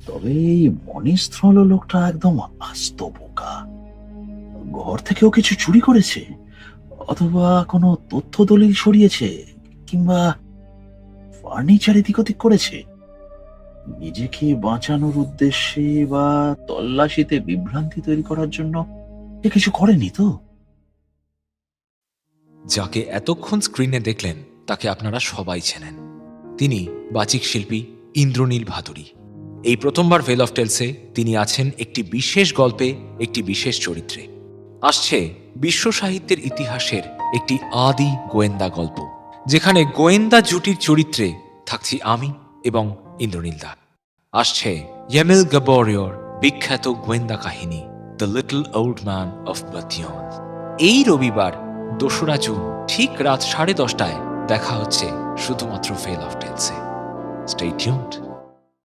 তবে এই মনিস্থল লোকটা একদম আস্ত বোকা। ঘর থেকেও কিছু চুরি করেছে, অথবা কোনো তথ্য দলিল সরিয়েছে, কিংবা ফার্নিচার এদিক ওদিক করেছে। নিজেকে বাঁচানোর উদ্দেশ্যে বা তল্লাশিতে বিভ্রান্তি তৈরি করার জন্য এ কিছু করেনি তো? যাকে এতক্ষণ স্ক্রিনে দেখলেন তাকে আপনারা সবাই চেনেন। তিনি বাচিক শিল্পী ইন্দ্রনীল ভাদুরী। এই প্রথমবার ভেল অফ টেলসে তিনি আছেন একটি বিশেষ গল্পে, একটি বিশেষ চরিত্রে। আসছে বিশ্ব সাহিত্যের ইতিহাসের একটি আদি গোয়েন্দা গল্প, যেখানে গোয়েন্দা জুটির চরিত্রে থাকছি আমি এবং ইন্দ্রনীল দা। আসছে ইয়ামিল গাবোরিওর বিখ্যাত গোয়েন্দা কাহিনী the little old man of বাথিয়ন। এই রবিবার 2রা জুন ঠিক রাত 10:30টায় দেখা হচ্ছে শুধুমাত্র ভেল অফ টেলসে। Stay tuned.